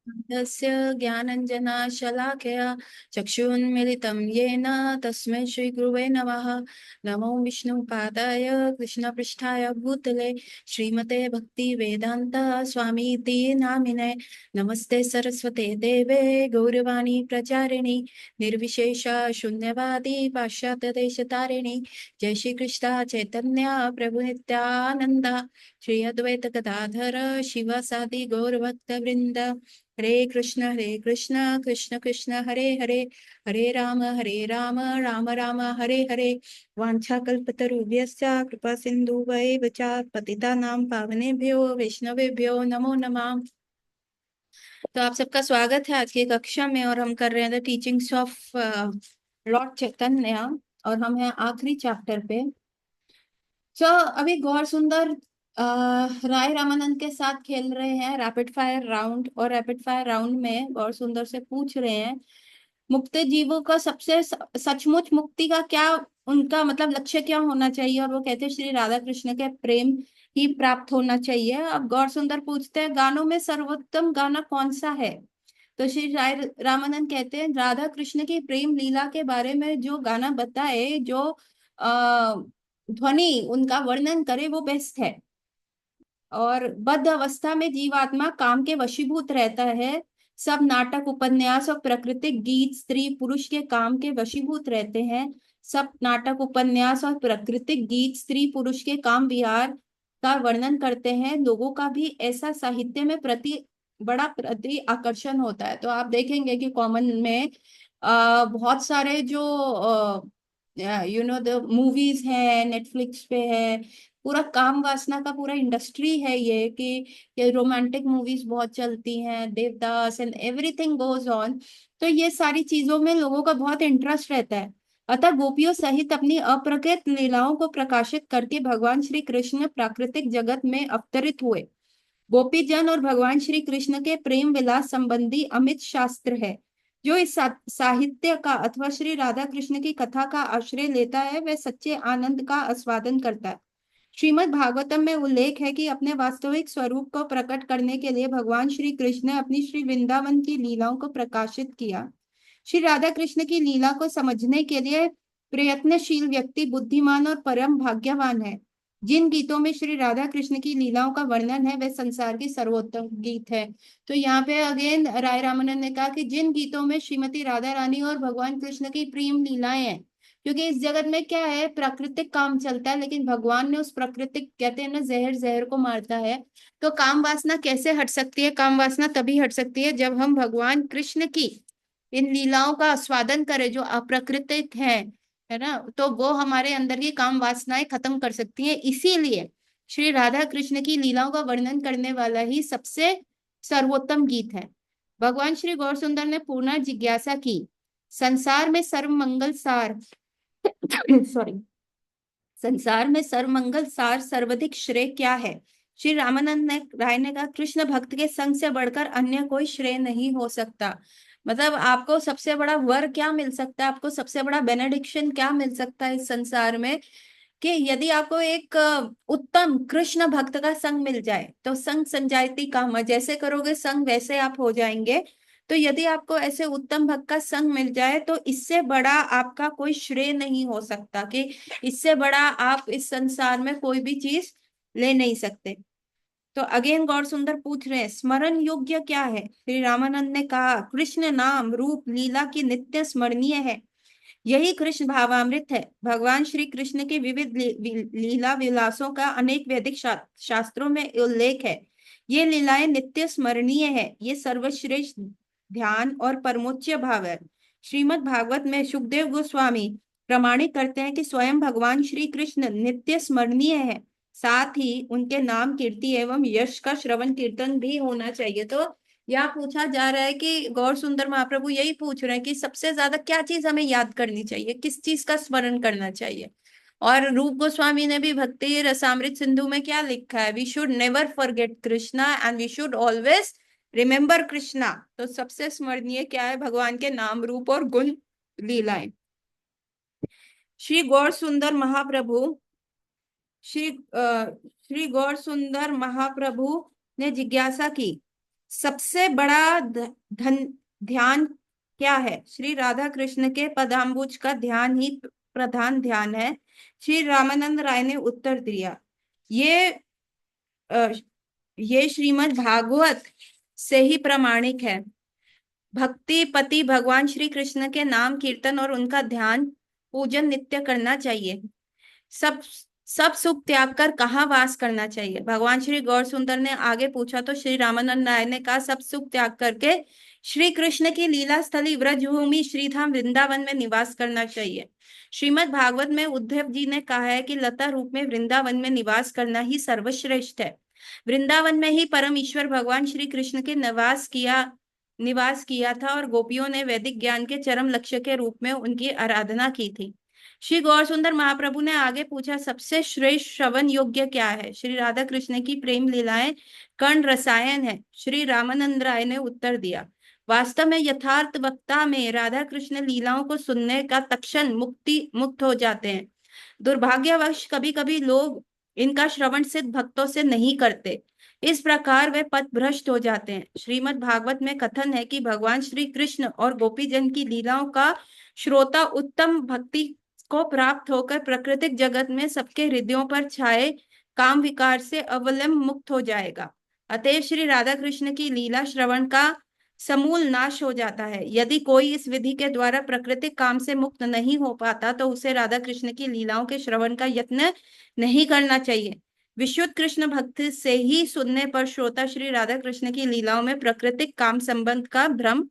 तस्य ज्ञानञ्जनशलाकया चक्षुन्मिलितं येन तस्मै श्रीगुरुवे नमः। नमो विष्णुपादाय कृष्णपृष्ठाय भूतले श्रीमते भक्तिवेदान्त स्वामीति नामिने। नमस्ते सरस्वते देवे गौरवाणी प्रचारिणि निर्विशेष शून्यवादी पाश्चात्यदेशतारिणि। जय श्री कृष्ण चैतन्य प्रभु नित्यानंद श्री अद्वैत गदाधर शिवासादि गौरभक्तवृंद। हरे कृष्ण कृष्ण कृष्ण हरे हरे, हरे राम राम राम हरे हरे। वाञ्छाकल्पतरुभ्यश्च कृपा सिन्धुभैव च पतितानां पावनेभ्यो वैष्णवेभ्यो नमो नमः। तो आप सबका स्वागत है आज की कक्षा में, और हम कर रहे हैं द टीचिंग्स ऑफ लॉर्ड चैतन्य, और हम हैं आखिरी चैप्टर पे। तो अभी गौर सुंदर राय रामानंद के साथ खेल रहे हैं रैपिड फायर राउंड, और रैपिड फायर राउंड में गौर सुंदर से पूछ रहे हैं मुक्त जीवों का सबसे सचमुच मुक्ति का क्या, उनका मतलब लक्ष्य क्या होना चाहिए। और वो कहते हैं श्री राधा कृष्ण के प्रेम ही प्राप्त होना चाहिए। अब गौर सुंदर पूछते हैं गानों में सर्वोत्तम गाना कौन सा है। तो श्री राय रामानंद कहते हैं राधा कृष्ण की प्रेम लीला के बारे में जो गाना बताए, जो आ, ध्वनि उनका वर्णन करे, वो बेस्ट है। और बद्ध अवस्था में जीवात्मा काम के वशीभूत रहता है। सब नाटक उपन्यास और प्राकृतिक गीत स्त्री पुरुष के काम के वशीभूत रहते हैं। सब नाटक उपन्यास और प्राकृतिक गीत स्त्री पुरुष के काम विहार का वर्णन करते हैं। लोगों का भी ऐसा साहित्य में प्रति आकर्षण होता है। तो आप देखेंगे कि कॉमन में बहुत सारे जो द मूवीज है, नेटफ्लिक्स पे है, पूरा काम वासना का पूरा इंडस्ट्री है ये रोमांटिक मूवीज बहुत चलती हैं, Devdas and everything goes on. तो ये सारी चीजों में लोगों का बहुत इंटरेस्ट रहता है। अतः गोपियों सहित अपनी अप्रकृत लीलाओं को प्रकाशित करके भगवान श्री कृष्ण प्राकृतिक जगत में अवतरित हुए। गोपी जन और भगवान श्री कृष्ण के प्रेम विलास संबंधी अमित शास्त्र है। जो इस साहित्य का अथवा श्री राधा कृष्ण की कथा का आश्रय लेता है, वह सच्चे आनंद का आस्वादन करता है। श्रीमद् भागवतम में उल्लेख है कि अपने वास्तविक स्वरूप को प्रकट करने के लिए भगवान श्री कृष्ण ने अपनी श्री वृंदावन की लीलाओं को प्रकाशित किया। श्री राधा कृष्ण की लीला को समझने के लिए प्रयत्नशील व्यक्ति बुद्धिमान और परम भाग्यवान है। जिन गीतों में श्री राधा कृष्ण की लीलाओं का वर्णन है, वे संसार की सर्वोत्तम गीत है। तो यहाँ पे अगेन राय रामानंद ने कहा कि जिन गीतों में श्रीमती राधा रानी और भगवान कृष्ण की प्रेम लीलाएं हैं, क्योंकि इस जगत में क्या है, प्राकृतिक काम चलता है, लेकिन भगवान ने उस प्राकृतिक, कहते हैं ना, जहर जहर को मारता है। तो काम वासना कैसे हट सकती है? काम वासना तभी हट सकती है जब हम भगवान कृष्ण की इन लीलाओं का आस्वादन करें जो अप्राकृतिक है ना। तो वो हमारे अंदर की काम वासनाएं खत्म कर सकती हैं। इसीलिए श्री राधा कृष्ण की लीलाओं का वर्णन करने वाला ही सबसे सर्वोत्तम गीत है। भगवान श्री गौर सुंदर ने पूर्ण जिज्ञासा की, संसार में सर्वमंगल सार सॉरी संसार में सर्वमंगल सार सर्वाधिक श्रेय क्या है। श्री रामानंद ने राय ने कहा, कृष्ण भक्त के संग से बढ़कर अन्य कोई श्रेय नहीं हो सकता। मतलब आपको सबसे बड़ा वर क्या मिल सकता है, आपको सबसे बड़ा बेनेडिक्शन क्या मिल सकता है इस संसार में, कि यदि आपको एक उत्तम कृष्ण भक्त का संग मिल जाए। तो संग संजायती काम, जैसे करोगे संग वैसे आप हो जाएंगे। तो यदि आपको ऐसे उत्तम भक्त का संग मिल जाए, तो इससे बड़ा आपका कोई श्रेय नहीं हो सकता, कि इससे बड़ा आप इस संसार में कोई भी चीज ले नहीं सकते। तो अगेन गौर सुंदर पूछ रहे हैं स्मरण योग्य क्या है। श्री रामानंद ने कहा, कृष्ण नाम रूप लीला की नित्य स्मरणीय है। यही कृष्ण भावामृत है। भगवान श्री कृष्ण के विविध लीला विलासों का अनेक वैदिक शास्त्रों में उल्लेख है। ये लीलाएं नित्य स्मरणीय है। ये सर्वश्रेष्ठ ध्यान और परमोच्च भाव है। श्रीमद् भागवत में सुखदेव गोस्वामी प्रमाणित करते हैं कि स्वयं भगवान श्री कृष्ण नित्य स्मरणीय है। साथ ही उनके नाम कीर्ति एवं यश का श्रवण कीर्तन भी होना चाहिए। तो यहाँ पूछा जा रहा है कि गौर सुंदर महाप्रभु यही पूछ रहे हैं कि सबसे ज्यादा क्या चीज हमें याद करनी चाहिए, किस चीज का स्मरण करना चाहिए। और रूप गोस्वामी ने भी भक्ति रसामृत सिंधु में क्या लिखा है, we should never forget Krishna and we should always remember Krishna. तो सबसे स्मरणीय क्या है? भगवान के नाम रूप और गुण लीलाएं। श्री गौर सुंदर महाप्रभु श्री गौर सुंदर महाप्रभु ने जिज्ञासा की, सबसे बड़ा धन ध्यान क्या है? श्री राधा कृष्ण के पदाम्बुज का ध्यान ही प्रधान ध्यान है, श्री रामानंद राय ने उत्तर दिया। ये अ, ये श्रीमद् भागवत से ही प्रमाणिक है। भक्ति पति भगवान श्री कृष्ण के नाम कीर्तन और उनका ध्यान पूजन नित्य करना चाहिए। सब सब सुख त्याग कर कहाँ वास करना चाहिए? भगवान श्री गौर सुंदर ने आगे पूछा तो श्री रामानंद राय ने कहा, सब सुख त्याग करके श्री कृष्ण की लीला स्थली व्रजभूमि श्रीधाम वृंदावन में निवास करना चाहिए। श्रीमद् भागवत में उद्धव जी ने कहा है कि लता रूप में वृंदावन में निवास करना ही सर्वश्रेष्ठ है। वृंदावन में ही परम ईश्वर भगवान श्री कृष्ण के निवास किया था और गोपियों ने वैदिक ज्ञान के चरम लक्ष्य के रूप में उनकी आराधना की थी। श्री गौर सुंदर महाप्रभु ने आगे पूछा, सबसे श्रेष्ठ श्रवण योग्य क्या है? श्री राधा कृष्ण की प्रेम लीलाएं कर्ण रसायन है, श्री रामानंद राय ने उत्तर दिया। वास्तव में यथार्थ वक्ता में राधा कृष्ण लीलाओं को सुनने का तक्षण मुक्त हो जाते हैं। दुर्भाग्यवश कभी कभी लोग इनका श्रवण सिद्ध भक्तों से नहीं करते, इस प्रकार वे पथ भ्रष्ट हो जाते हैं। श्रीमद् भागवत में कथन है कि भगवान श्री कृष्ण और गोपीजन की लीलाओं का श्रोता उत्तम भक्ति को प्राप्त होकर प्राकृतिक जगत में सबके हृदयों पर छाए काम विकार से अवलंब मुक्त हो जाएगा। अतएव श्री राधा कृष्ण की लीला श्रवण का समूल नाश हो जाता है। यदि कोई इस विधि के द्वारा प्राकृतिक काम से मुक्त नहीं हो पाता तो उसे राधा कृष्ण की लीलाओं के श्रवण का यत्न नहीं करना चाहिए। विशुद्ध कृष्ण भक्त से ही सुनने पर श्रोता श्री राधा कृष्ण की लीलाओं में प्राकृतिक काम संबंध का भ्रम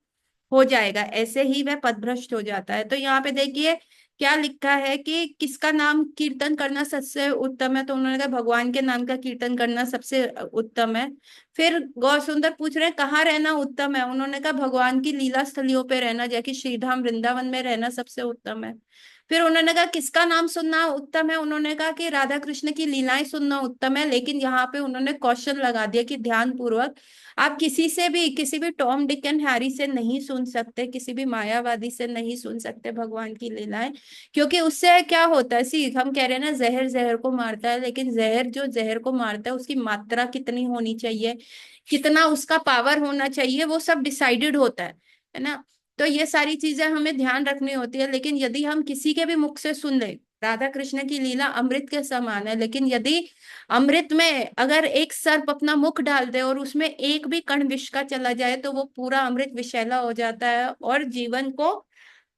हो जाएगा, ऐसे ही वह पथभ्रष्ट हो जाता है। तो यहाँ पे देखिए क्या लिखा है कि किसका नाम कीर्तन करना सबसे उत्तम है, तो उन्होंने कहा भगवान के नाम का कीर्तन करना सबसे उत्तम है। फिर गौर सुंदर पूछ रहे हैं कहाँ रहना उत्तम है, उन्होंने कहा भगवान की लीला स्थलियों पे रहना, जैसे श्रीधाम वृंदावन में रहना सबसे उत्तम है। फिर उन्होंने कहा किसका नाम सुनना उत्तम है, उन्होंने कहा कि राधा कृष्ण की लीलाएं सुनना उत्तम है। लेकिन यहाँ पे उन्होंने क्वेश्चन लगा दिया कि ध्यान पूर्वक आप किसी भी टॉम डिक एंड हैरी से नहीं सुन सकते, किसी भी मायावादी से नहीं सुन सकते भगवान की लीलाएं, क्योंकि उससे क्या होता है, सी हम कह रहे हैं ना जहर जहर को मारता है, लेकिन जहर जो जहर को मारता है उसकी मात्रा कितनी होनी चाहिए, कितना उसका पावर होना चाहिए, वो सब डिसाइडेड होता है ना। तो ये सारी चीजें हमें ध्यान रखनी होती है। लेकिन यदि हम किसी के भी मुख से सुन ले, राधा कृष्ण की लीला अमृत के समान है, लेकिन यदि अमृत में अगर एक सर्प अपना मुख डाल दे और उसमें एक भी कण विष का चला जाए तो वो पूरा अमृत विषैला हो जाता है, और जीवन को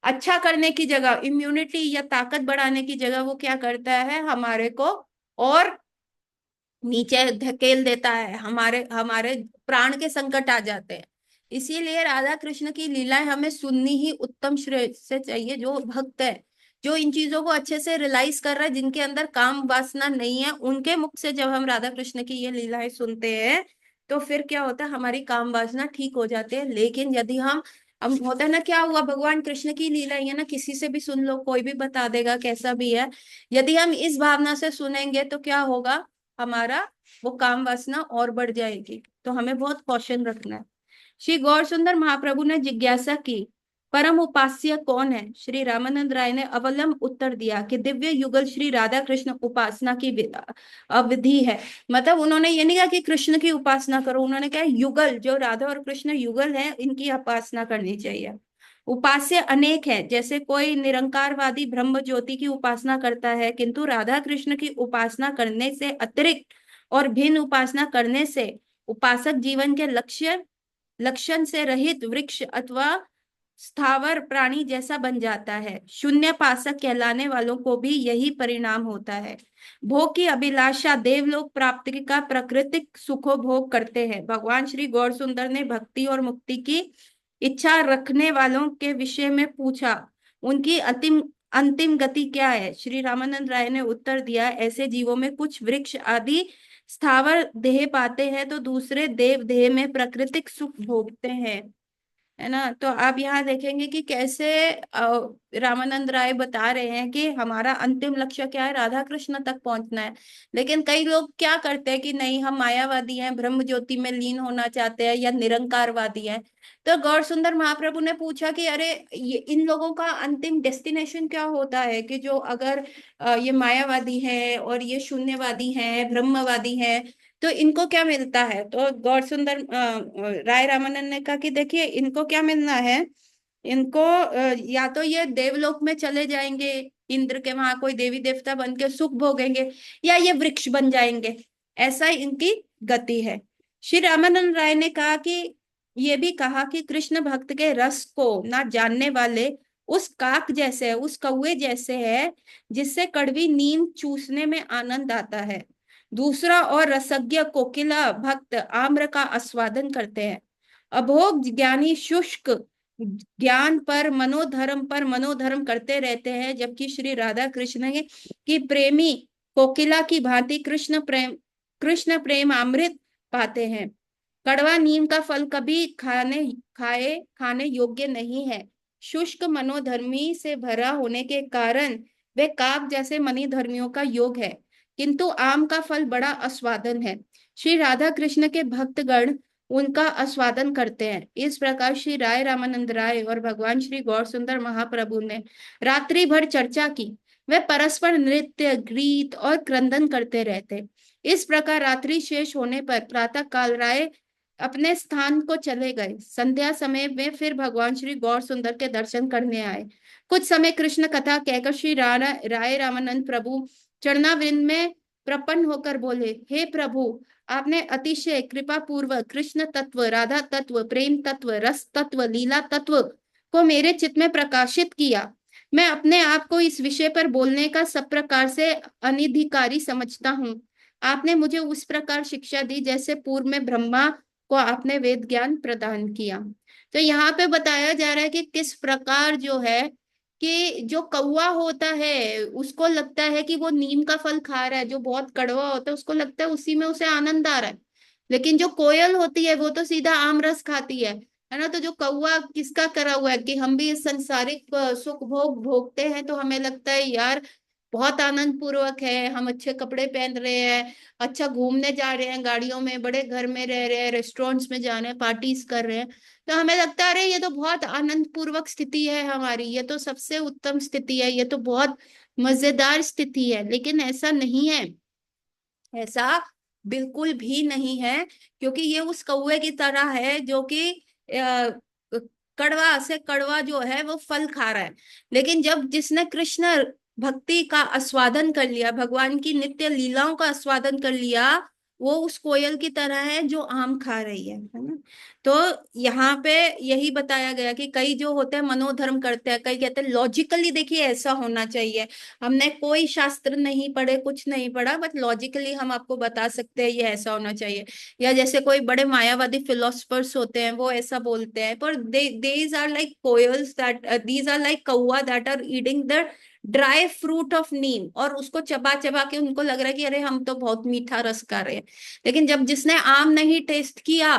अच्छा करने की जगह, इम्यूनिटी या ताकत बढ़ाने की जगह वो क्या करता है, हमारे को और नीचे धकेल देता है, हमारे हमारे प्राण के संकट आ जाते हैं। इसीलिए राधा कृष्ण की लीलाएं हमें सुननी ही उत्तम श्रेय से चाहिए। जो भक्त है, जो इन चीजों को अच्छे से रियलाइज कर रहा है, जिनके अंदर काम वासना नहीं है, उनके मुख से जब हम राधा कृष्ण की ये लीलाएं सुनते हैं तो फिर क्या होता है, हमारी काम वासना ठीक हो जाती है। लेकिन यदि हम होता है ना, क्या हुआ, भगवान कृष्ण की लीला है ना, किसी से भी सुन लो, कोई भी बता देगा कैसा भी है, यदि हम इस भावना से सुनेंगे तो क्या होगा, हमारा वो काम वासना और बढ़ जाएगी। तो हमें बहुत कौशन रखना है। श्री गौर सुंदर महाप्रभु ने जिज्ञासा की, परम उपास्य कौन है? श्री रामानंद राय ने अवलंब उत्तर दिया कि दिव्य युगल श्री राधा कृष्ण उपासना की अवधि है। मतलब उन्होंने ये नहीं कहा कि कृष्ण की उपासना करो, उन्होंने कहा युगल, जो राधा और कृष्ण युगल है, इनकी उपासना करनी चाहिए। उपास्य अनेक है, जैसे कोई निरंकारवादी ब्रह्म ज्योति की उपासना करता है, किंतु राधा कृष्ण की उपासना करने से अतिरिक्त और भिन्न उपासना करने से उपासक जीवन के लक्षण से रहित वृक्ष अथवा स्थावर प्राणी जैसा बन जाता है। शून्य पासक कहलाने वालों को भी यही परिणाम होता है। भोग की अभिलाषा देवलोक प्राप्ति का प्राकृतिक सुखो भोग करते हैं। भगवान श्री गौर सुंदर ने भक्ति और मुक्ति की इच्छा रखने वालों के विषय में पूछा, उनकी अंतिम अंतिम गति क्या है? श्री रामानंद राय ने उत्तर दिया, ऐसे जीवों में कुछ वृक्ष आदि स्थावर देह पाते हैं तो दूसरे देव देह में प्राकृतिक सुख भोगते हैं, है ना। तो आप यहाँ देखेंगे कि कैसे रामानंद राय बता रहे हैं कि हमारा अंतिम लक्ष्य क्या है, राधा कृष्ण तक पहुंचना है। लेकिन कई लोग क्या करते हैं कि नहीं, हम मायावादी हैं, ब्रह्म ज्योति में लीन होना चाहते हैं, या निरंकारवादी हैं। तो गौर सुंदर महाप्रभु ने पूछा कि अरे ये इन लोगों का अंतिम डेस्टिनेशन क्या होता है, कि जो अगर ये मायावादी है और ये शून्यवादी है, ब्रह्मवादी है, तो इनको क्या मिलता है? तो गौर सुंदर राय रामानंद ने कहा कि देखिए इनको क्या मिलना है, इनको या तो ये देवलोक में चले जाएंगे, इंद्र के वहां कोई देवी देवता बन के सुख भोगेंगे, या ये वृक्ष बन जाएंगे, ऐसा इनकी गति है। श्री रामानंद राय ने कहा कि ये भी कहा कि कृष्ण भक्त के रस को ना जानने वाले उस काक जैसे है, उस कौवे जैसे है, जिससे कड़वी नींद चूसने में आनंद आता है। दूसरा और रसज्ञ कोकिला भक्त आम्र का आस्वादन करते हैं। अभोग ज्ञानी शुष्क ज्ञान पर मनोधर्म करते रहते हैं, जबकि श्री राधा कृष्ण की प्रेमी कोकिला की भांति कृष्ण प्रेम अमृत पाते हैं। कड़वा नीम का फल कभी खाने योग्य नहीं है। शुष्क मनोधर्मी से भरा होने के कारण वे काक जैसे मनी धर्मियों का योग है, किंतु आम का फल बड़ा आस्वादन है। श्री राधा कृष्ण के भक्तगण उनका आस्वादन करते हैं। इस प्रकार श्री राय रामानंद राय और भगवान श्री गौर सुंदर महाप्रभु ने रात्रि भर चर्चा की। वे परस्पर नृत्य गीत और क्रंदन करते रहते। इस प्रकार रात्रि शेष होने पर प्रातः काल राय अपने स्थान को चले गए। संध्या समय में फिर भगवान श्री गौर सुंदर के दर्शन करने आए। कुछ समय कृष्ण कथा कहकर श्री राय रामानंद प्रभु चरणारविंद में प्रपन्न होकर बोले, हे प्रभु, आपने अतिशय कृपा पूर्वक कृष्ण तत्व, राधा तत्व, प्रेम तत्व, रस तत्व, लीला तत्व को मेरे चित्त में प्रकाशित किया। मैं अपने आप को इस विषय पर बोलने का सब प्रकार से अनधिकारी समझता हूँ। आपने मुझे उस प्रकार शिक्षा दी जैसे पूर्व में ब्रह्मा को आपने वेद ज्ञान प्रदान किया। तो यहाँ पे बताया जा रहा है कि किस प्रकार जो है कि जो कौवा होता है उसको लगता है कि वो नीम का फल खा रहा है, जो बहुत कड़वा होता है उसको लगता है उसी में उसे आनंद आ रहा है। लेकिन जो कोयल होती है वो तो सीधा आम रस खाती है ना। तो जो कौवा किसका करा हुआ है कि हम भी इस संसारिक सुख भोग भोगते हैं, तो हमें लगता है यार बहुत आनंद पूर्वक है, हम अच्छे कपड़े पहन रहे हैं, अच्छा घूमने जा रहे हैं, गाड़ियों में, बड़े घर में रह रहे हैं, रेस्टोरेंट्स में जा रहे हैं, पार्टीज कर रहे हैं। तो हमें लगता है अरे ये तो बहुत आनंद पूर्वक स्थिति है हमारी, ये तो सबसे उत्तम स्थिति है, ये तो बहुत मजेदार स्थिति है। लेकिन ऐसा नहीं है, ऐसा बिल्कुल भी नहीं है। क्योंकि ये उस कौवे की तरह है जो कि कड़वा से कड़वा जो है वो फल खा रहा है। लेकिन जब जिसने कृष्ण भक्ति का आस्वादन कर लिया, भगवान की नित्य लीलाओं का आस्वादन कर लिया, वो उस कोयल की तरह है जो आम खा रही है ना। तो यहाँ पे यही बताया गया कि कई जो होते हैं मनोधर्म करते हैं, कई कहते हैं लॉजिकली देखिए ऐसा होना चाहिए। हमने कोई शास्त्र नहीं पढ़े, कुछ नहीं पढ़ा, बट लॉजिकली हम आपको बता सकते हैं ये ऐसा होना चाहिए। या जैसे कोई बड़े मायावादी फिलोसफर्स होते हैं वो ऐसा बोलते हैं, पर these are like koels that these are like कौवा that are eating the dry fruit of neem, और उसको चबा चबा के उनको लग रहा है कि अरे हम तो बहुत मीठा रस खा रहे हैं। लेकिन जब जिसने आम नहीं टेस्ट किया,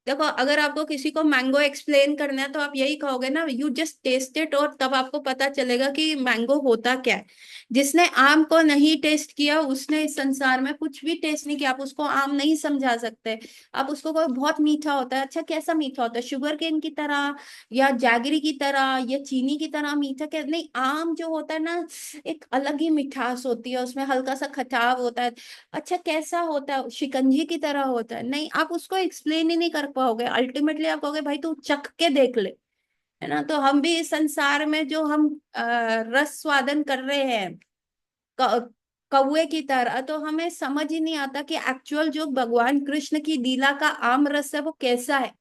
देखो अगर आपको किसी को मैंगो एक्सप्लेन करना है तो आप यही कहोगे ना, यू जस्ट टेस्ट इट, और तब आपको पता चलेगा कि मैंगो होता क्या है। जिसने आम को नहीं टेस्ट किया उसने इस संसार में कुछ भी टेस्ट नहीं किया। आप उसको आम नहीं समझा सकते। आप उसको कहो बहुत मीठा होता है, अच्छा कैसा मीठा होता है, शुगर केन की तरह, या जैगरी की तरह, या चीनी की तरह मीठा? क्या नहीं, आम जो होता है ना, एक अलग ही मिठास होती है उसमें, हल्का सा खटाव होता है। अच्छा कैसा होता है, शिकंजी की तरह होता है? नहीं, आप उसको एक्सप्लेन ही नहीं कर पाओगे। अल्टीमेटली आप कहोगे भाई तू चख के देख ले, है ना। तो हम भी इस संसार में जो हम रस स्वादन कर रहे हैं कौवे की तरह, तो हमें समझ ही नहीं आता कि एक्चुअल जो भगवान कृष्ण की लीला का आम रस है वो कैसा है,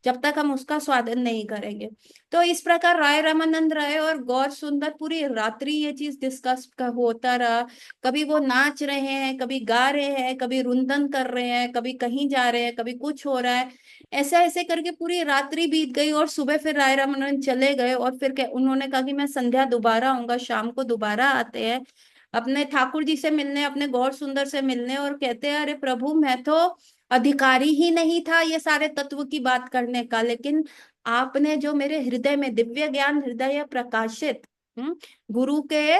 जब तक हम उसका स्वादन नहीं करेंगे। तो इस प्रकार राय रामानंद राय और गौर सुंदर पूरी रात्रि ये चीज डिस्कस होता रहा। कभी वो नाच रहे हैं, कभी गा रहे हैं, कभी रुंदन कर रहे हैं, कभी कहीं जा रहे हैं, कभी कुछ हो रहा है। ऐसा ऐसे करके पूरी रात्रि बीत गई, और सुबह फिर राय रामानंद चले गए, और फिर उन्होंने कहा कि मैं संध्या दोबारा आऊंगा, शाम को दोबारा आते हैं अपने ठाकुर जी से मिलने, अपने गौर सुंदर से मिलने, और कहते हैं अरे प्रभु मैं तो अधिकारी ही नहीं था ये सारे तत्व की बात करने का, लेकिन आपने जो मेरे हृदय में दिव्य ज्ञान हृदय प्रकाशित, गुरु के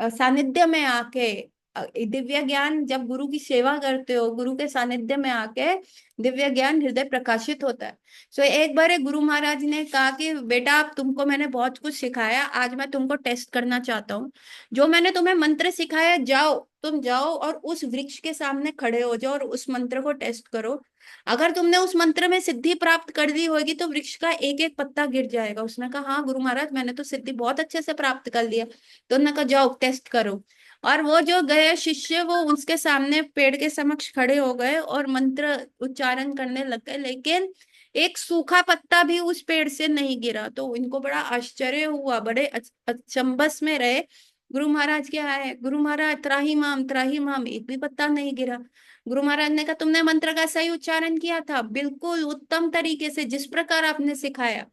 सानिध्य में आके दिव्य ज्ञान जब गुरु की सेवा करते हो, गुरु के सानिध्य में आके दिव्य ज्ञान हृदय प्रकाशित होता है। सो एक बार एक गुरु महाराज ने कहा कि बेटा, आप तुमको मैंने बहुत कुछ सिखाया, आज मैं तुमको टेस्ट करना चाहता हूँ। जो मैंने तुम्हें मंत्र सिखाया, जाओ, तुम जाओ और उस वृक्ष के सामने खड़े हो जाओ और उस मंत्र को टेस्ट करो। अगर तुमने उस मंत्र में सिद्धि प्राप्त कर दी होगी तो वृक्ष का एक एक पत्ता गिर जाएगा। उसने कहा, हाँ गुरु महाराज, मैंने तो सिद्धि बहुत अच्छे से प्राप्त कर लिया। तो उन्होंने कहा, जाओ टेस्ट करो। और वो जो गए शिष्य, वो उसके सामने पेड़ के समक्ष खड़े हो गए और मंत्र उच्चारण करने लग गए, लेकिन एक सूखा पत्ता भी उस पेड़ से नहीं गिरा। तो इनको बड़ा आश्चर्य हुआ, बड़े अचंभस में रहे। गुरु महाराज क्या है, गुरु महाराज त्राही माम, एक भी पत्ता नहीं गिरा। गुरु महाराज ने कहा, तुमने मंत्र का सही उच्चारण किया था, बिल्कुल उत्तम तरीके से जिस प्रकार आपने सिखाया,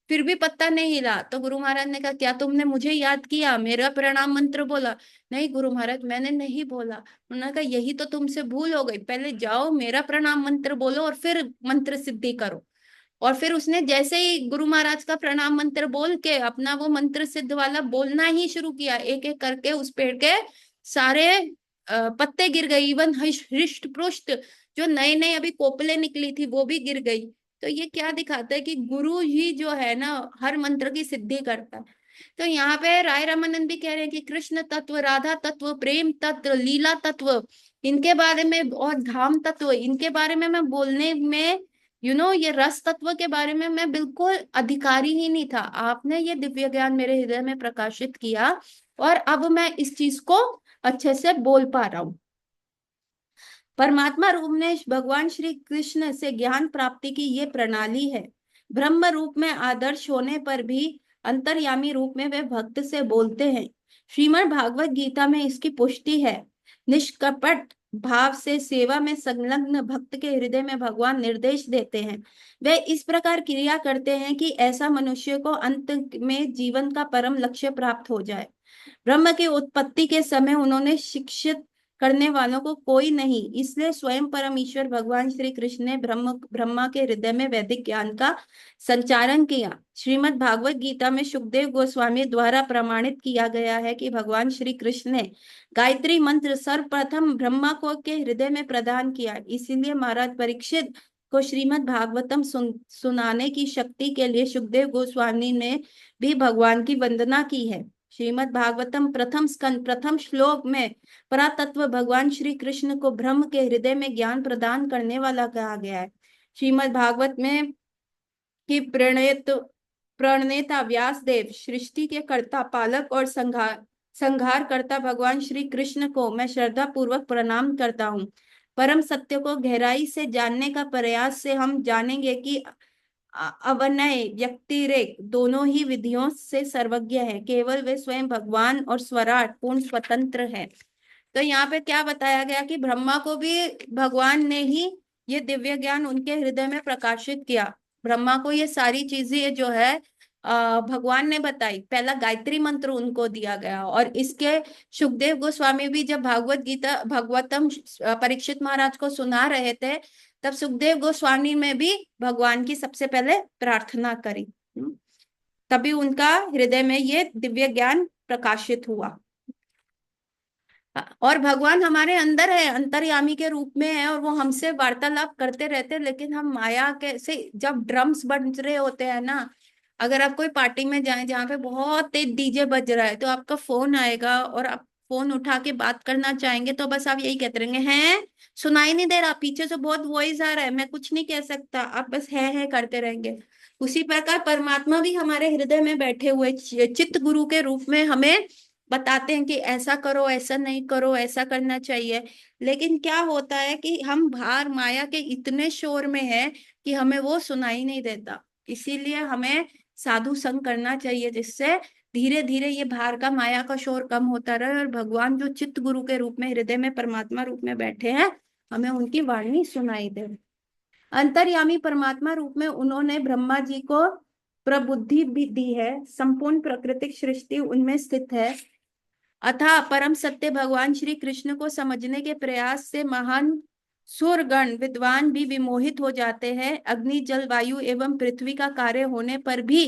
फिर भी पत्ता नहीं हिला। तो गुरु महाराज ने कहा, क्या तुमने मुझे याद किया, मेरा प्रणाम मंत्र बोला? नहीं गुरु महाराज, मैंने नहीं बोला। उन्होंने कहा, यही तो तुमसे भूल हो गई, पहले जाओ मेरा प्रणाम मंत्र बोलो और फिर मंत्र सिद्धि करो। और फिर उसने जैसे ही गुरु महाराज का प्रणाम मंत्र बोल के अपना वो मंत्र सिद्ध वाला बोलना ही शुरू किया, एक एक करके उस पेड़ के सारे पत्ते गिर गए। इवन हृष्ट पुष्ट जो नए नए अभी कोपले निकली थी वो भी गिर गई। तो ये क्या दिखाता है कि गुरु ही जो है ना, हर मंत्र की सिद्धि करता है। तो यहाँ पे राय रामानंद भी कह रहे हैं कि कृष्ण तत्व, राधा तत्व, प्रेम तत्व, लीला तत्व, इनके बारे में, और धाम तत्व, इनके बारे में मैं बोलने में, ये रस तत्व के बारे में मैं बिल्कुल अधिकारी ही नहीं था। आपने ये दिव्य ज्ञान मेरे हृदय में प्रकाशित किया और अब मैं इस चीज को अच्छे से बोल पा रहा हूँ। परमात्मा रूप में भगवान श्री कृष्ण से ज्ञान प्राप्ति की ये प्रणाली है। ब्रह्म रूप में आदर्श होने पर भी अंतर्यामी रूप में वे भक्त से बोलते हैं। श्रीमद् भागवत गीता में इसकी पुष्टि है। निष्कपट भाव से सेवा में संलग्न भक्त के हृदय में भगवान निर्देश देते हैं। वे इस प्रकार क्रिया करते हैं कि ऐसा मनुष्य को अंत में जीवन का परम लक्ष्य प्राप्त हो जाए। ब्रह्म की उत्पत्ति के समय उन्होंने शिक्षित करने वालों को कोई नहीं, इसलिए स्वयं परमेश्वर भगवान श्री कृष्ण ने ब्रह्मा के हृदय में वैदिक ज्ञान का संचारण किया। श्रीमद् भागवत गीता में सुखदेव गोस्वामी द्वारा प्रमाणित किया गया है कि भगवान श्री कृष्ण ने गायत्री मंत्र सर्वप्रथम ब्रह्मा को के हृदय में प्रदान किया। इसीलिए महाराज परीक्षित को श्रीमद् भागवतम सुनाने की शक्ति के लिए सुखदेव गोस्वामी ने भी भगवान की वंदना की है। श्रीमद् भागवतम प्रथम स्कंद प्रथम श्लोक में परातत्व भगवान श्री कृष्ण को ब्रह्म के हृदय में ज्ञान प्रदान करने वाला कहा गया है। श्रीमद् भागवत में कि प्रणेता व्यास देव, सृष्टि के कर्ता, पालक और संहार करता भगवान श्री कृष्ण को मैं श्रद्धा पूर्वक प्रणाम करता हूँ। परम सत्य को गहराई से जानने का प्रयास से हम जानेंगे कि अवनय व्यक्तिरेक दोनों ही विधियों से सर्वज्ञ है, केवल वे स्वयं भगवान और स्वराट पूर्ण स्वतंत्र है। तो यहाँ पे क्या बताया गया कि ब्रह्मा को भी भगवान ने ही ये दिव्य ज्ञान उनके हृदय में प्रकाशित किया। ब्रह्मा को ये सारी चीजें जो है भगवान ने बताई। पहला गायत्री मंत्र उनको दिया गया और इसके सुखदेव गोस्वामी भी जब भागवतम परीक्षित महाराज को सुना रहे थे, तब सुखदेव गोस्वामी में भी भगवान की सबसे पहले प्रार्थना करी। तभी उनका हृदय में ये दिव्य ज्ञान प्रकाशित हुआ। और भगवान हमारे अंदर है, अंतर्यामी के रूप में है और वो हमसे वार्तालाप करते रहते हैं। लेकिन हम माया के से, जब ड्रम्स बज रहे होते हैं ना, अगर आप कोई पार्टी में जाएं जहाँ पे बहुत तेज डीजे बज रहा है, तो आपका फोन आएगा और आप फोन उठा के बात करना चाहेंगे तो बस आप यही कहते रहेंगे, हैं सुनाई नहीं दे रहा, पीछे से बहुत वॉइस आ रहा है, मैं कुछ नहीं कह सकता, आप बस है करते रहेंगे। उसी प्रकार परमात्मा भी हमारे हृदय में बैठे हुए चित्त गुरु के रूप में हमें बताते हैं कि ऐसा करो, ऐसा नहीं करो, ऐसा करना चाहिए। लेकिन क्या होता है कि हम बाहर माया के इतने शोर में है कि हमें वो सुनाई नहीं देता। इसीलिए हमें साधु संग करना चाहिए, जिससे धीरे धीरे ये बाहर का माया का शोर कम होता रहे और भगवान जो चित्त गुरु के रूप में हृदय में परमात्मा रूप में बैठे हैं, हमें उनकी वाणी सुनाई दे। अंतर्यामी परमात्मा रूप में उन्होंने ब्रह्मा जी को प्रबुद्धि भी दी है। संपूर्ण प्राकृतिक सृष्टि उनमें स्थित है। अतः परम सत्य भगवान श्री कृष्ण को समझने के प्रयास से महान सूरगण विद्वान भी विमोहित हो जाते हैं। अग्नि, जल, वायु एवं पृथ्वी का कार्य होने पर भी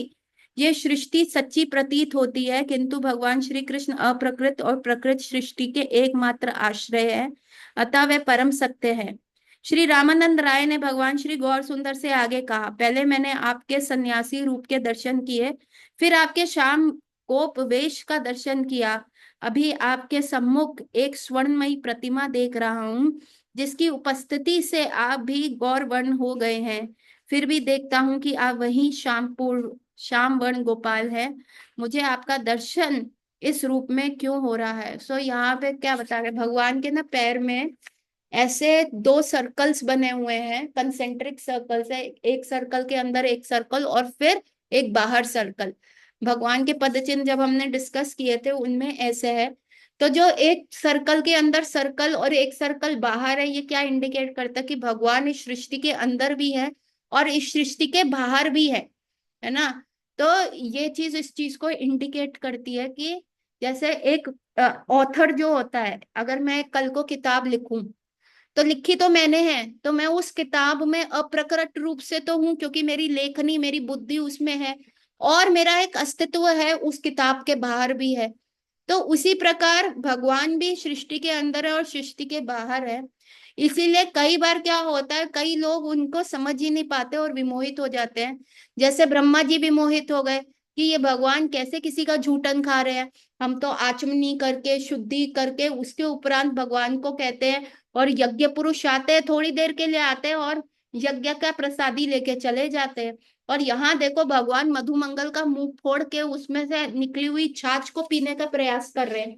ये सृष्टि सच्ची प्रतीत होती है, किंतु भगवान श्री कृष्ण अप्रकृत और प्रकृत सृष्टि के एकमात्र आश्रय है, अतः वे परम सत्य है। श्री रामानंद राय ने भगवान श्री गौर सुंदर से आगे कहा, पहले मैंने आपके सन्यासी रूप के दर्शन किए, फिर आपके श्याम गोप वेश का दर्शन किया, अभी आपके सम्मुख एक स्वर्णमयी प्रतिमा देख रहा हूं, जिसकी उपस्थिति से आप भी गौर वर्ण हो गए हैं। फिर भी देखता हूं कि आप वही श्याम वर्ण गोपाल है। मुझे आपका दर्शन इस रूप में क्यों हो रहा है? सो यहाँ पे क्या बता रहे, भगवान के ना पैर में ऐसे दो सर्कल्स बने हुए हैं, कंसेंट्रिक सर्कल्स है, एक सर्कल के अंदर एक सर्कल और फिर एक बाहर सर्कल। भगवान के पद चिन्ह जब हमने डिस्कस किए थे उनमें ऐसे है। तो जो एक सर्कल के अंदर सर्कल और एक सर्कल बाहर है, ये क्या इंडिकेट करता है कि भगवान इस सृष्टि के अंदर भी है और इस सृष्टि के बाहर भी है ना। तो ये चीज इस चीज को इंडिकेट करती है कि जैसे एक ऑथर जो होता है, अगर मैं कल को किताब लिखूं तो लिखी तो मैंने है, तो मैं उस किताब में अप्रकट रूप से तो हूं क्योंकि मेरी लेखनी मेरी बुद्धि उसमें है, और मेरा एक अस्तित्व है उस किताब के बाहर भी है। तो उसी प्रकार भगवान भी सृष्टि के अंदर है और सृष्टि के बाहर है। इसीलिए कई बार क्या होता है, कई लोग उनको समझ ही नहीं पाते और विमोहित हो जाते हैं। जैसे ब्रह्मा जी विमोहित हो गए कि ये भगवान कैसे किसी का जूठन खा रहे हैं, हम तो आचमनी करके शुद्धि करके उसके उपरांत भगवान को कहते हैं, और यज्ञ पुरुष आते हैं थोड़ी देर के लिए आते हैं और यज्ञ का प्रसादी लेके चले जाते हैं। और यहाँ देखो भगवान मधुमंगल का मुंह फोड़ के उसमें से निकली हुई छाछ को पीने का प्रयास कर रहे हैं।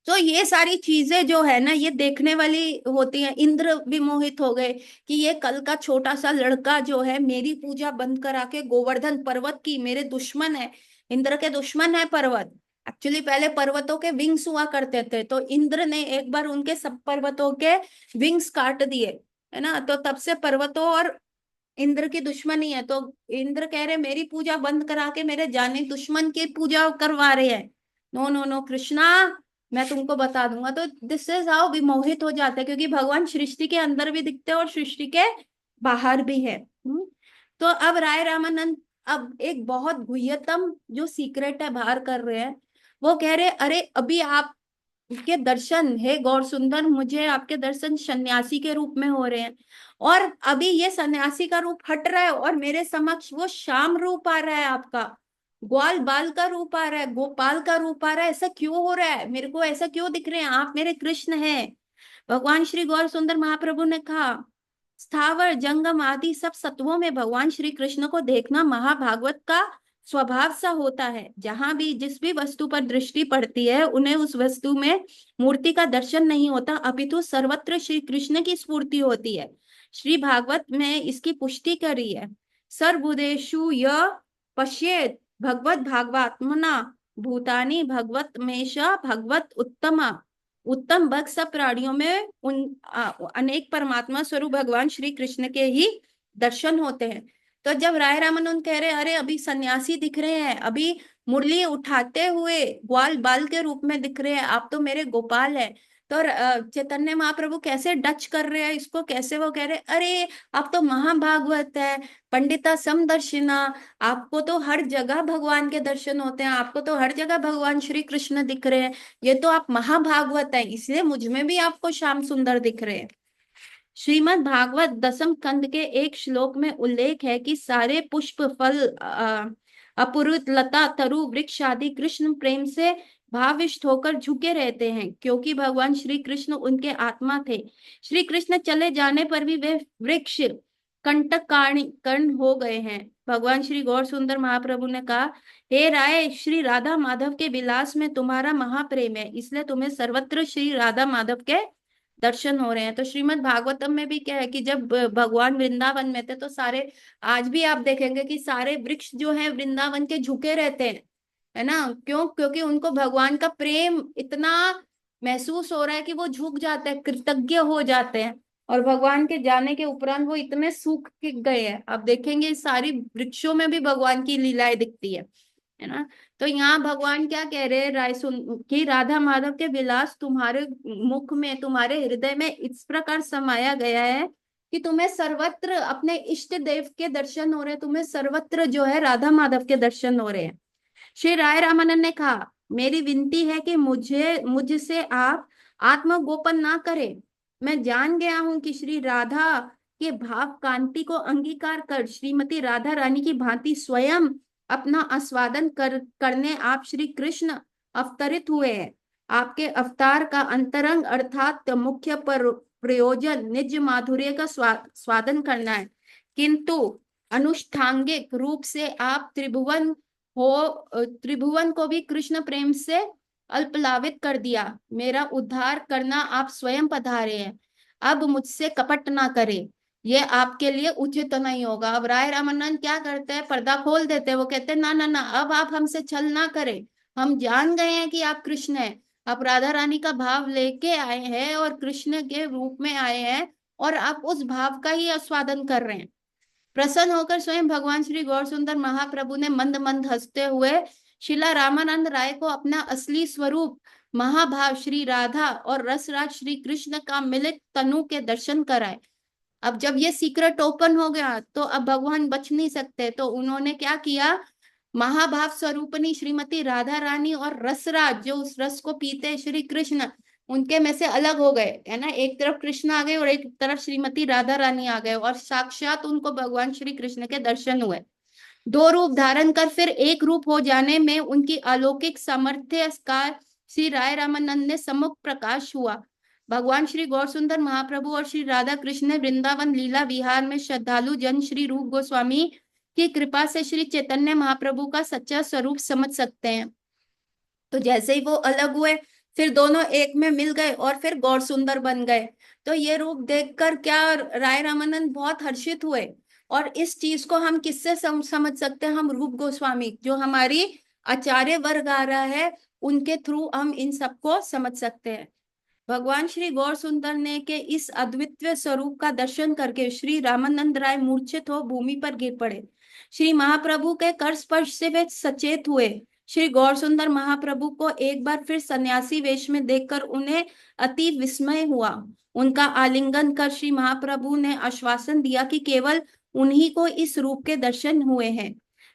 तो ये सारी चीजें जो है ना, ये देखने वाली होती हैं। इंद्र विमोहित हो गए कि ये कल का छोटा सा लड़का जो है मेरी पूजा बंद करा के गोवर्धन पर्वत की, मेरे दुश्मन है, इंद्र के दुश्मन है पर्वत। एक्चुअली पहले पर्वतों के विंग्स हुआ करते थे, तो इंद्र ने एक बार उनके सब पर्वतों के विंग्स काट दिए, है ना। तो तब से पर्वतों और इंद्र की दुश्मनी है। तो इंद्र कह रहे मेरी पूजा बंद करा के मेरे जाने दुश्मन की पूजा करवा रहे हैं। नो नो नो कृष्णा, मैं तुमको बता दूंगा। तो दिस इज हाउ विमोहित हो जाते हैं, क्योंकि भगवान सृष्टि के अंदर भी दिखते हैं और सृष्टि के बाहर भी है। तो अब राय रामानंद अब एक बहुत गुह्यतम जो सीक्रेट है बाहर कर रहे हैं। वो कह रहे अरे अभी आप के दर्शन है गौर सुंदर, मुझे आपके दर्शन सन्यासी के रूप में हो रहे हैं, और अभी ये सन्यासी का रूप हट रहा है और मेरे समक्ष वो श्याम रूप आ रहा है आपका, ग्वाल बाल का रूप आ रहा है, गोपाल का रूप आ रहा है। ऐसा क्यों हो रहा है, मेरे को ऐसा क्यों दिख रहे हैं, आप मेरे कृष्ण हैं। भगवान श्री गौर सुंदर महाप्रभु ने कहा, स्थावर जंगम आदि सब सत्वों में भगवान श्री कृष्ण को देखना महाभागवत का स्वभाव सा होता है। जहां भी जिस भी वस्तु पर दृष्टि पड़ती है उन्हें उस वस्तु में मूर्ति का दर्शन नहीं होता, अपितु सर्वत्र श्री कृष्ण की स्फूर्ति होती है। श्री भागवत में इसकी पुष्टि करी है। सर्वभूतेषु य पश्येत भगवत भागवतात्मना भूतानि भगवत मेष भगवत उत्तमा। उत्तम भक्त सब प्राणियों में अनेक परमात्मा स्वरूप भगवान श्री कृष्ण के ही दर्शन होते हैं। तो जब राय रामानंद कह रहे हैं अरे अभी सन्यासी दिख रहे हैं, अभी मुरली उठाते हुए ग्वाल बाल के रूप में दिख रहे हैं, आप तो मेरे गोपाल हैं। तो चैतन्य महाप्रभु कैसे डच कर रहे हैं इसको, कैसे वो कह रहे हैं अरे आप तो महाभागवत है, पंडिता समदर्शिना, आपको तो हर जगह भगवान के दर्शन होते हैं, आपको तो हर जगह भगवान श्री कृष्ण दिख रहे हैं, ये तो आप महाभागवत हैं, इसलिए मुझ में भी आपको श्याम सुंदर दिख रहे हैं। श्रीमद् भागवत दसम कंद के एक श्लोक में उल्लेख है कि सारे पुष्प फल अपुरुत लता तरु वृक्ष आदि कृष्ण प्रेम से भाविष्ट होकर झुके रहते हैं, क्योंकि भगवान श्री कृष्ण उनके आत्मा थे। श्री कृष्ण चले जाने पर भी वे वृक्ष कंटक कर्ण हो गए हैं। भगवान श्री गौर सुंदर महाप्रभु ने कहा, हे राय, श्री राधा माधव के विलास में तुम्हारा महाप्रेम है, इसलिए तुम्हें सर्वत्र श्री राधा माधव के दर्शन हो रहे हैं। तो श्रीमद् भागवतम में भी क्या है कि जब भगवान वृंदावन में थे तो सारे, आज भी आप देखेंगे कि सारे वृक्ष जो हैं वृंदावन के झुके रहते हैं, है ना। क्यों? क्योंकि उनको भगवान का प्रेम इतना महसूस हो रहा है कि वो झुक जाते हैं, कृतज्ञ हो जाते हैं, और भगवान के जाने के उपरांत वो इतने सूख के गए हैं। आप देखेंगे इस सारी वृक्षों में भी भगवान की लीलाएं दिखती है ना। तो यहाँ भगवान क्या कह रहे हैं, राय सुन कि राधा माधव के विलास तुम्हारे मुख में तुम्हारे हृदय में इस प्रकार समाया गया है कि तुम्हें सर्वत्र अपने इष्ट देव के दर्शन हो रहे हैं, तुम्हें सर्वत्र जो है राधा माधव के दर्शन हो रहे हैं। श्री राय रामानंद ने कहा, मेरी विनती है कि मुझसे आप आत्मगोपन ना करें। मैं जान गया हूं कि श्री राधा के भाव कांति को अंगीकार कर श्रीमती राधा रानी की भांति स्वयं अपना आस्वादन करने आप श्री कृष्ण अवतरित हुए हैं। आपके अवतार का अंतरंग अर्थात मुख्य प्रयोजन निज माधुर्य का स्वादन करना है, किंतु अनुष्ठांगिक रूप से आप त्रिभुवन को भी कृष्ण प्रेम से अल्पलावित कर दिया। मेरा उद्धार करना आप स्वयं पधारे हैं, अब मुझसे कपट ना करें, ये आपके लिए उचित नहीं होगा। अब राय रामानंद क्या करते हैं, पर्दा खोल देते हैं। वो कहते हैं ना ना ना, अब आप हमसे छल ना करें, हम जान गए हैं कि आप कृष्ण हैं। आप राधा रानी का भाव लेके आए हैं और कृष्ण के रूप में आए हैं, और आप उस भाव का ही आस्वादन कर रहे हैं। प्रसन्न होकर स्वयं भगवान श्री गौर सुंदर महाप्रभु ने मंद मंद हंसते हुए शिला रामानंद राय को अपना असली स्वरूप महाभाव श्री राधा और रसराज श्री कृष्ण का मिलित तनु के दर्शन कराए। अब जब ये सीक्रेट ओपन हो गया तो अब भगवान बच नहीं सकते, तो उन्होंने क्या किया, महाभाव स्वरूपनी श्रीमती राधा रानी और रसराज जो उस रस को पीते हैं श्री कृष्ण, उनके में से अलग हो गए, है ना। एक तरफ कृष्ण आ गए और एक तरफ श्रीमती राधा रानी आ गए, और साक्षात उनको भगवान श्री कृष्ण के दर्शन हुए। दो रूप धारण कर फिर एक रूप हो जाने में उनकी अलौकिक सामर्थ्य का श्री राय रामानंद ने सम्मुख प्रकाश हुआ। भगवान श्री गौर सुंदर महाप्रभु और श्री राधा कृष्ण ने वृंदावन लीला विहार में श्रद्धालु जन श्री रूप गोस्वामी की कृपा से श्री चैतन्य महाप्रभु का सच्चा स्वरूप समझ सकते हैं। तो जैसे ही वो अलग हुए, फिर दोनों एक में मिल गए और फिर गौर सुंदर बन गए। तो ये रूप देखकर क्या राय रामानंद बहुत हर्षित हुए। और इस चीज को हम किससे समझ सकते हैं, हम रूप गोस्वामी जो हमारी आचार्य वर्ग आ रहा है, उनके थ्रू हम इन सबको समझ सकते हैं। भगवान श्री गौर सुंदर ने के इस अद्वितीय स्वरूप का दर्शन करके श्री रामानंद राय मूर्छित हो भूमि पर गिर पड़े। श्री महाप्रभु के कर स्पर्श से वे सचेत हुए। श्री गौर सुंदर महाप्रभु को एक बार फिर सन्यासी वेश में देखकर उन्हें अति विस्मय हुआ। उनका आलिंगन कर श्री महाप्रभु ने आश्वासन दिया कि केवल उन्हीं को इस रूप के दर्शन हुए हैं।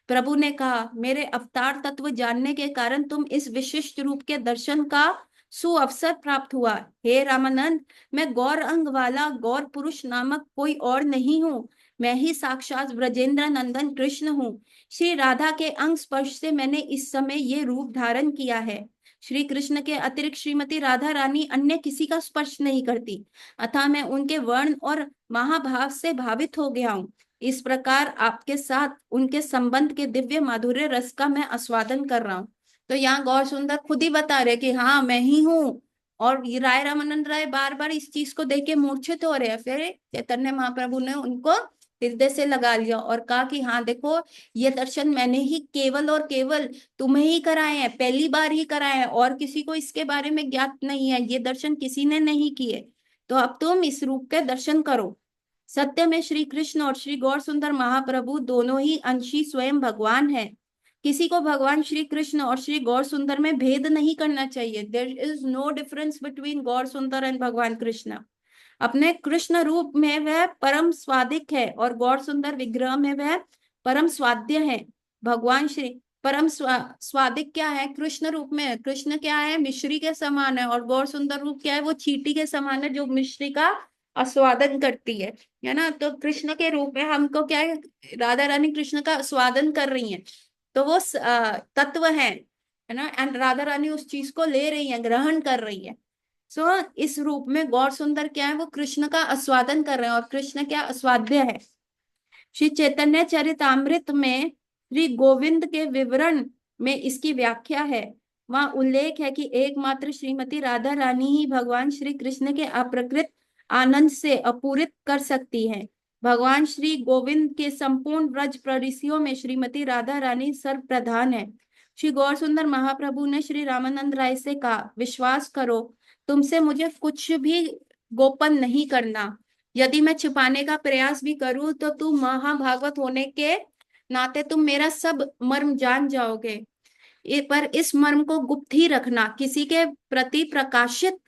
प्रभु ने कहा, मेरे अवतार तत्व जानने के कारण तुम इस विशिष्ट रूप के दर्शन का सुअवसर प्राप्त हुआ। हे रामानंद, मैं गौर अंग वाला गौर पुरुष नामक कोई और नहीं हूँ, मैं ही साक्षात ब्रजेंद्र नंदन कृष्ण हूँ। श्री राधा के अंग स्पर्श से मैंने इस समय ये रूप धारण किया है। श्री कृष्ण के अतिरिक्त श्रीमती राधा रानी अन्य किसी का स्पर्श नहीं करती, अतः मैं उनके वर्ण और महाभाव से भावित हो गया हूँ। इस प्रकार आपके साथ उनके संबंध के दिव्य माधुर्य रस का मैं आस्वादन कर रहा हूँ। तो यहाँ गौर सुंदर खुद ही बता रहे कि हाँ मैं ही हूँ। और ये राय रामानंद राय बार बार इस चीज को देख के मूर्छित हो रहे हैं। फिर चैतन्य महाप्रभु ने उनको हृदय से लगा लिया और कहा कि हाँ देखो, ये दर्शन मैंने ही केवल और केवल तुम्हें ही कराए हैं, पहली बार ही कराए हैं, और किसी को इसके बारे में ज्ञात नहीं है, ये दर्शन किसी ने नहीं किए। तो अब तुम इस रूप के दर्शन करो। सत्य में श्री कृष्ण और श्री गौर सुंदर महाप्रभु दोनों ही अंशी स्वयं भगवान है। किसी को भगवान श्री कृष्ण और श्री गौर सुंदर में भेद नहीं करना चाहिए। There is no difference between Gaur Sundar and भगवान कृष्ण। अपने कृष्ण रूप में वह परम स्वादिक है और गौर सुंदर विग्रह में वह परम स्वाद्य है। भगवान श्री परम स्वादिक क्या है, कृष्ण रूप में कृष्ण क्या है, मिश्री के समान है, और गौर सुंदर रूप क्या है, वो चींटी के समान है जो मिश्री का आस्वादन करती है ना। तो कृष्ण के रूप में हमको क्या है, राधा रानी कृष्ण का आस्वादन कर रही हैं, तो वो तत्व है ना। एंड राधा रानी उस चीज को ले रही है, ग्रहण कर रही है। सो इस रूप में गौर सुंदर क्या है, वो कृष्ण का आस्वादन कर रहे हैं, और कृष्ण क्या आस्वाद्य है। श्री चैतन्य चरितामृत में श्री गोविंद के विवरण में इसकी व्याख्या है। वहां उल्लेख है कि एकमात्र श्रीमती राधा रानी ही भगवान श्री कृष्ण के अप्रकृत आनंद से अपूरित कर सकती है। भगवान श्री गोविंद के संपूर्ण व्रज प्रऋषियों में श्रीमती राधा रानी सर्वप्रधान है। श्री गौर सुंदर महाप्रभु ने श्री रामानंद राय से कहा, विश्वास करो, तुमसे मुझे कुछ भी गोपन नहीं करना। यदि मैं छिपाने का प्रयास भी करूं तो तुम महाभागवत होने के नाते तुम मेरा सब मर्म जान जाओगे। पर इस मर्म को गुप्त ही रखना, किसी के प्रति प्रकाशित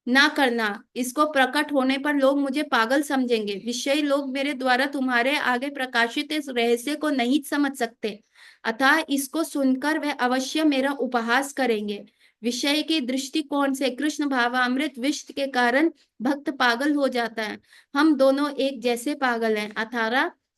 ना करना। इसको प्रकट होने पर लोग मुझे पागल समझेंगे। विषयी लोग मेरे द्वारा तुम्हारे आगे प्रकाशित इस रहस्य को नहीं समझ सकते, अतः इसको सुनकर वह अवश्य मेरा उपहास करेंगे। विषय की दृष्टिकोण से कृष्ण भावामृत विष के कारण भक्त पागल हो जाता है। हम दोनों एक जैसे पागल हैं।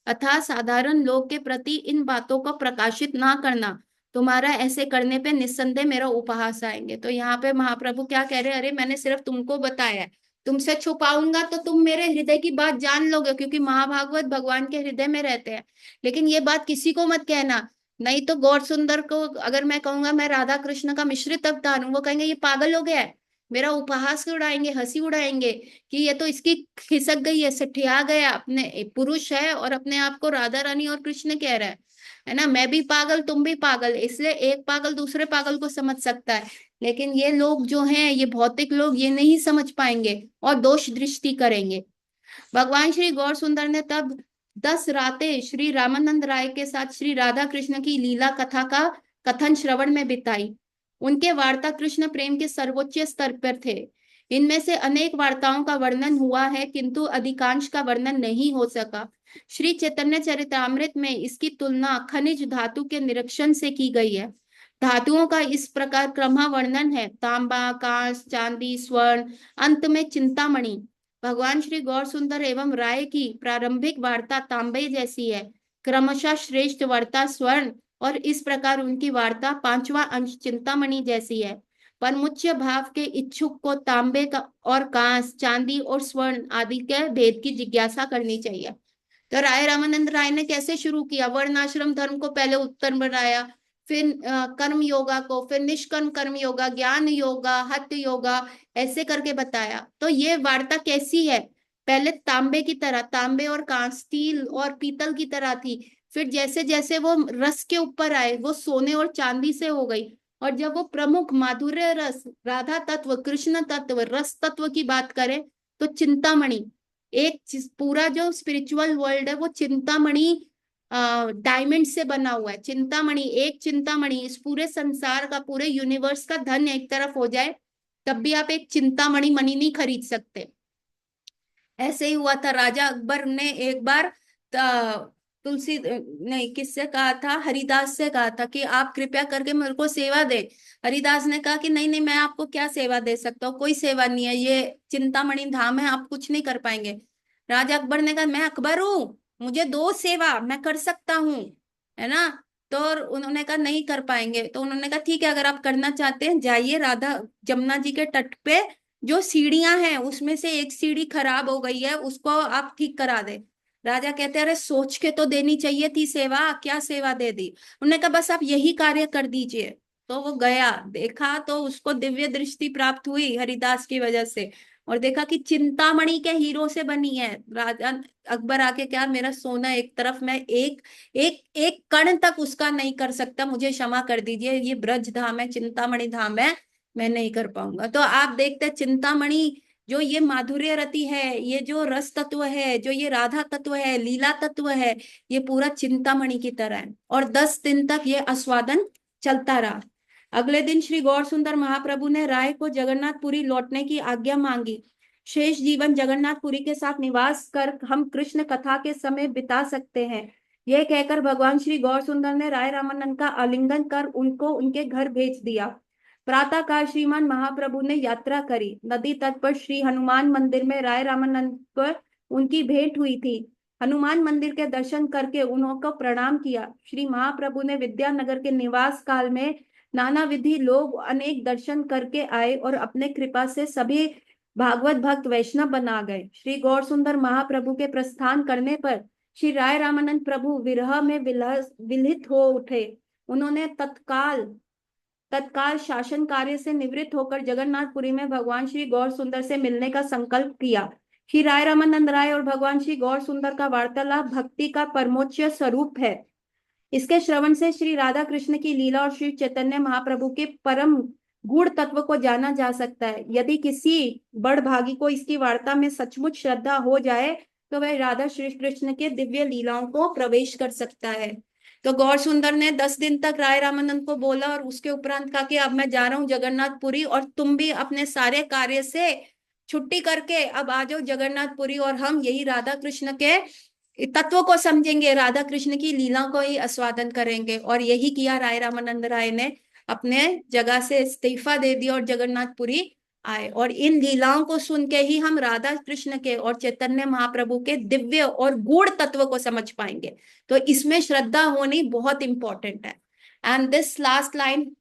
अतः साधारण लोग के प्रति इन बातों को प्रकाशित ना करना। तुम्हारा ऐसे करने पे निस्संदेह मेरा उपहास आएंगे। तो यहाँ पे महाप्रभु क्या कह रहे हैं, अरे मैंने सिर्फ तुमको बताया है, तुमसे छुपाऊंगा तो तुम मेरे हृदय की बात जान लोगे, क्योंकि महाभागवत भगवान के हृदय में रहते हैं। लेकिन ये बात किसी को मत कहना, नहीं तो गौर सुंदर को अगर मैं कहूंगा मैं राधा कृष्ण का मिश्रित अवतार हूँ, वो कहेंगे ये पागल हो गया है, मेरा उपहास उड़ाएंगे, हंसी उड़ाएंगे कि ये तो इसकी खिसक गई है, सिठिया गया, अपने पुरुष है और अपने आप को राधा रानी और कृष्ण कह रहा है ना। मैं भी पागल, तुम भी पागल, इसलिए एक पागल दूसरे पागल को समझ सकता है। लेकिन ये लोग जो हैं, ये भौतिक लोग, ये नहीं समझ पाएंगे और दोष दृष्टि करेंगे। भगवान श्री गौर सुंदर ने तब 10 रातें श्री रामानंद राय के साथ श्री राधा कृष्ण की लीला कथा का कथन श्रवण में बिताई। उनके वार्ता कृष्ण प्रेम के सर्वोच्च स्तर पर थे। इनमें से अनेक वार्ताओं का वर्णन हुआ है, किंतु अधिकांश का वर्णन नहीं हो सका। श्री चैतन्य चरितामृत में इसकी तुलना खनिज धातु के निरीक्षण से की गई है। धातुओं का इस प्रकार क्रम वर्णन है: तांबा, कांस, चांदी, स्वर्ण, अंत में चिंतामणि। भगवान श्री गौर सुंदर एवं राय की प्रारंभिक वार्ता तांबे जैसी है, क्रमशः श्रेष्ठ वार्ता स्वर्ण, और इस प्रकार उनकी वार्ता पांचवा अंश चिंतामणि जैसी है। परमुच्च भाव के इच्छुक को तांबे का और कांस, चांदी और स्वर्ण आदि के भेद की जिज्ञासा करनी चाहिए। तो राय रामानंद राय ने कैसे शुरू किया, वर्णाश्रम धर्म को पहले उत्तर बनाया, फिर कर्म योगा को, फिर निष्कर्म कर्म योगा, ज्ञान योगा, हठ योगा, ऐसे करके बताया। तो ये वार्ता कैसी है, पहले तांबे की तरह, तांबे और कांस, स्टील और पीतल की तरह थी। फिर जैसे जैसे वो रस के ऊपर आए, वो सोने और चांदी से हो गई। और जब वो प्रमुख माधुर्य रस, राधा तत्व, कृष्ण तत्व, रस तत्व की बात करें, तो चिंतामणि, एक पूरा जो स्पिरिचुअल वर्ल्ड है वो चिंतामणि डायमंड से बना हुआ है। चिंतामणि, एक चिंतामणि इस पूरे संसार का, पूरे यूनिवर्स का धन एक तरफ हो जाए, तब भी आप एक चिंतामणि मणि नहीं खरीद सकते। ऐसे ही हुआ था, राजा अकबर ने एक बार तुलसी नहीं, किससे कहा था, हरिदास से कहा था कि आप कृपया करके मेरे को सेवा दे। हरिदास ने कहा कि नहीं नहीं, मैं आपको क्या सेवा दे सकता हूँ, कोई सेवा नहीं है, ये चिंतामणि धाम है, आप कुछ नहीं कर पाएंगे। राजा अकबर ने कहा मैं अकबर हूँ, मुझे दो सेवा, मैं कर सकता हूँ, है ना। तो उन्होंने कहा नहीं कर पाएंगे। तो उन्होंने कहा ठीक है, अगर आप करना चाहते हैं जाइए राधा, जमुना जी के तट पे जो सीढ़ियां हैं उसमें से एक सीढ़ी खराब हो गई है, उसको आप ठीक करा दे। राजा कहते हैं अरे सोच के तो देनी चाहिए थी सेवा, क्या सेवा दे दी। उन्होंने कहा बस आप यही कार्य कर दीजिए। तो वो गया, देखा तो उसको दिव्य दृष्टि प्राप्त हुई हरिदास की वजह से, और देखा कि चिंतामणि के हीरो से बनी है। राजा अकबर आके क्या, मेरा सोना एक तरफ, मैं एक एक एक कण तक उसका नहीं कर सकता, मुझे क्षमा कर दीजिए, ये ब्रज धाम है, चिंतामणि धाम है, मैं नहीं कर पाऊंगा। तो आप देखते हैं चिंतामणि, जो ये माधुर्य रति है, ये जो रस तत्व है, जो ये राधा तत्व है, लीला तत्व है, ये पूरा चिंतामणि की तरह है। और 10 दिन तक ये आस्वादन चलता रहा। अगले दिन श्री गौर सुंदर महाप्रभु ने राय को जगन्नाथपुरी लौटने की आज्ञा मांगी। शेष जीवन जगन्नाथपुरी के साथ निवास कर हम कृष्ण कथा के समय बिता सकते हैं, यह कहकर भगवान श्री गौर सुंदर ने राय रामानंद का आलिंगन कर उनको उनके घर भेज दिया। प्रातः काल श्रीमान महाप्रभु ने यात्रा करी। नदी तट पर श्री हनुमान मंदिर में राय रामानंद पर उनकी भेंट हुई थी। हनुमान मंदिर के दर्शन करके उनको प्रणाम किया। श्री महाप्रभु ने विद्यानगर के निवास काल में नाना विधि लोग अनेक दर्शन करके आए और अपने कृपा से सभी भागवत भक्त वैष्णव बना गए। श्री गौर सुंदर महाप्रभु के प्रस्थान करने पर श्री राय रामानंद प्रभु विरह में विलहित हो उठे। उन्होंने तत्काल तत्काल शासन कार्य से निवृत्त होकर जगन्नाथपुरी में भगवान श्री गौर सुंदर से मिलने का संकल्प किया। श्री राय रामानंद राय और भगवान श्री गौर सुंदर का वार्तालाप भक्ति का परमोच्च स्वरूप है। इसके श्रवण से श्री राधा कृष्ण की लीला और श्री चैतन्य महाप्रभु के परम गूढ़ तत्व को जाना जा सकता है। यदि किसी बड़भागी को इसकी वार्ता में सचमुच श्रद्धा हो जाए तो वह राधा श्री कृष्ण के दिव्य लीलाओं को प्रवेश कर सकता है। तो गौर सुंदर ने 10 दिन तक राय रामानंद को बोला और उसके उपरांत कहा कि अब मैं जा रहा हूँ जगन्नाथपुरी, और तुम भी अपने सारे कार्य से छुट्टी करके अब आ जाओ जगन्नाथपुरी, और हम यही राधा कृष्ण के तत्व को समझेंगे, राधा कृष्ण की लीला को ही आस्वादन करेंगे। और यही किया राय रामानंद राय ने, अपने जगह से इस्तीफा दे दिया और जगन्नाथपुरी आए। और इन लीलाओं को सुन के ही हम राधा कृष्ण के और चैतन्य महाप्रभु के दिव्य और गूढ़ तत्व को समझ पाएंगे। तो इसमें श्रद्धा होनी बहुत इंपॉर्टेंट है। And this last line